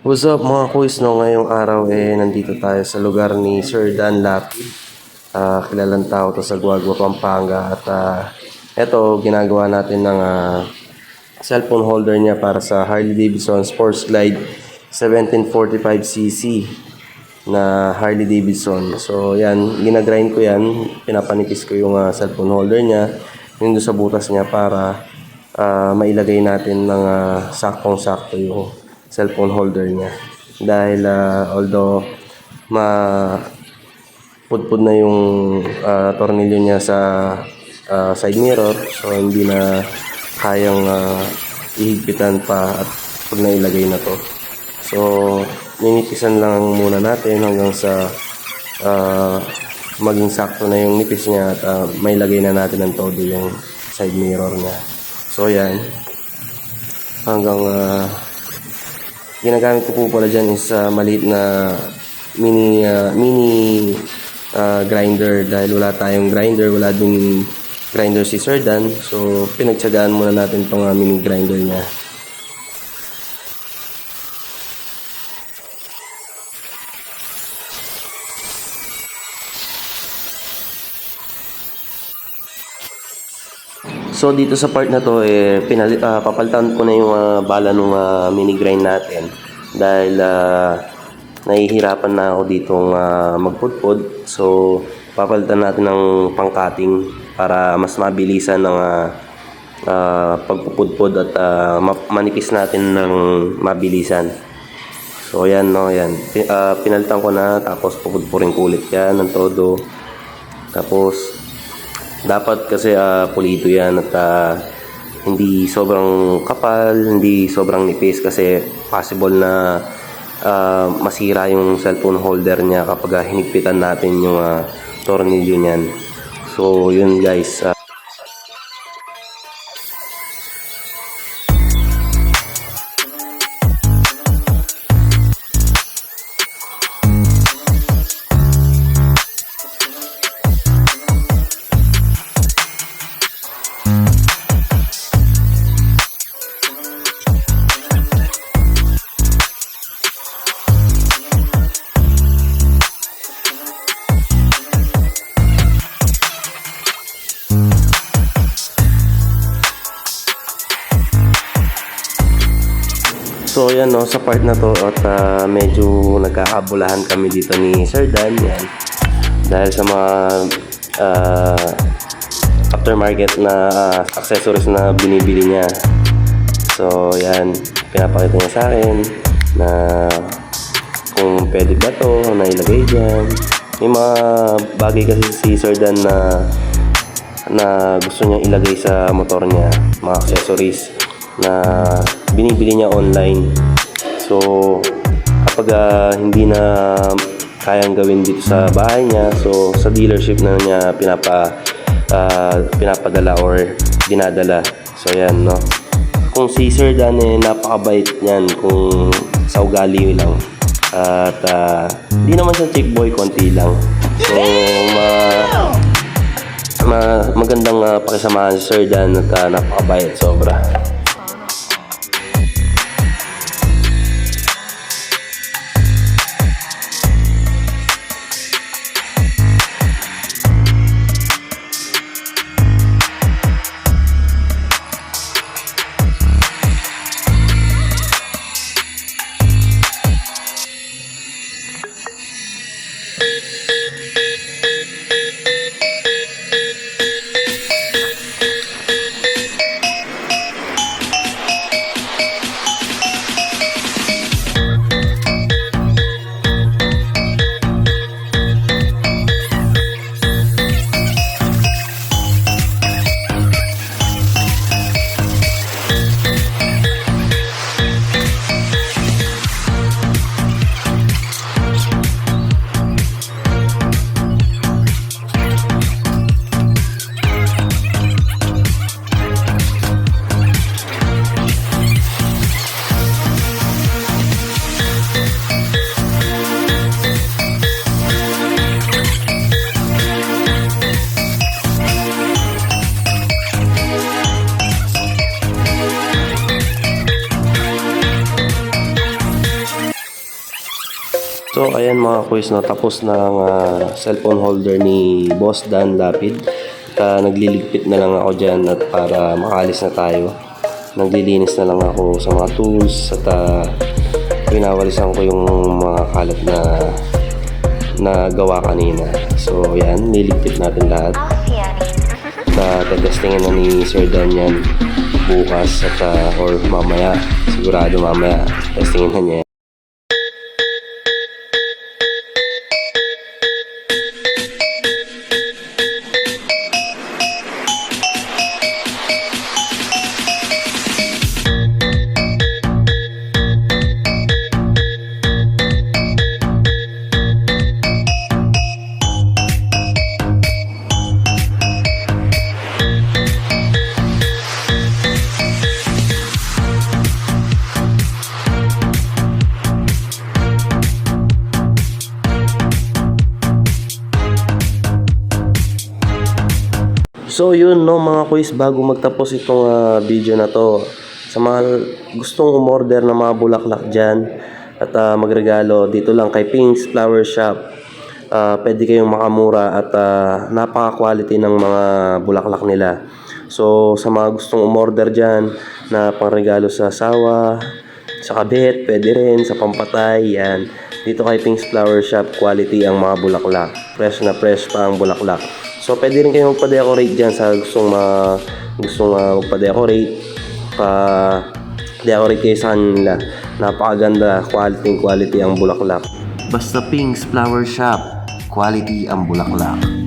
What's up mga kuys, no? Ngayong araw nandito tayo sa lugar ni Sir Dan Lapid. Kilalang tao to sa Guagua, Pampanga. At eto, ginagawa natin ng cellphone holder niya para sa Harley Davidson Sports Glide 1745cc na Harley Davidson. So yan, ginagrind ko yan, pinapanipis ko yung cellphone holder niya, yun doon sa butas niya para mailagay natin ng saktong-sakto yung cellphone holder niya. Dahil although pudpud na yung tornilyo niya sa side mirror, so hindi na kayang ihigpitan pa at pag nailagay na to. So ninipisan lang muna natin hanggang sa maging sakto na yung nipis niya at mailagay na natin ng todo yung side mirror niya. So yan, hanggang ginagamit ko po pala dyan is maliit na mini grinder dahil wala tayong grinder, wala din grinder si Sir Dan. So pinagtsagaan muna natin itong mini grinder niya. So dito sa part na to papalitan ko na yung bala ng mini grind natin dahil nahihirapan na ako ditong magpudpud. So papalitan natin ng pang-cutting para mas mabilisan ng pagpupudpud at manipis natin ng mabilisan. So yan, no, yan. Pinalitan ko na, tapos pupudpurin ko ulit yan ng todo. Tapos dapat kasi pulido yan at hindi sobrang kapal, hindi sobrang nipis kasi possible na masira yung cellphone holder niya kapag hinigpitan natin yung tornilyo niyan. So yun guys. So yan, no, sa part na to at medyo nagkakabulahan kami dito ni Sir Dan yan. Dahil sa mga aftermarket na accessories na binibili niya. So yan, pinapakita niya sa akin na kung pwede ba to na ilagay dyan. May mga bagay kasi si Sir Dan na gusto niya ilagay sa motor niya, mga accessories na binibili niya online. So kapag hindi na kayang gawin dito sa bahay niya, so sa dealership na niya pinapadala or dinadala. So yan, no. Kung si Sir Dan napakabait niyan kung sa ugali lang. At hindi naman siya chick boy, konti lang. So magandang pakisamahan si Sir Dan at napakabait sobra. So ayan mga quiz, no, tapos na ang cellphone holder ni Boss Dan Lapid. At nagliligpit na lang ako dyan at para makaalis na tayo. Naglilinis na lang ako sa mga tools at pinawalisan ko yung mga kalat na gawa kanina. So yan, niligpit natin lahat. Testingin na ni Sir Dan yan bukas at or mamaya, sigurado mamaya testingin na niya. So yun, no mga quiz, bago magtapos itong video na to, sa mga gustong umorder ng mga bulaklak dyan at magregalo, dito lang kay Pink's Flower Shop. Pwede kayong makamura at napaka-quality ng mga bulaklak nila. So sa mga gustong umorder dyan na pangregalo sa asawa, sa kabit, pwede rin, sa pampatay, yan. Dito kay Pink's Flower Shop, quality ang mga bulaklak. Fresh na fresh pa ang bulaklak. So, pwede rin kayong magpa-decorate dyan sa gustong magpa-decorate. Pa-decorate kayo sa kanila. Napakaganda, quality ang bulaklak. Basta Pink's Flower Shop, quality ang bulaklak.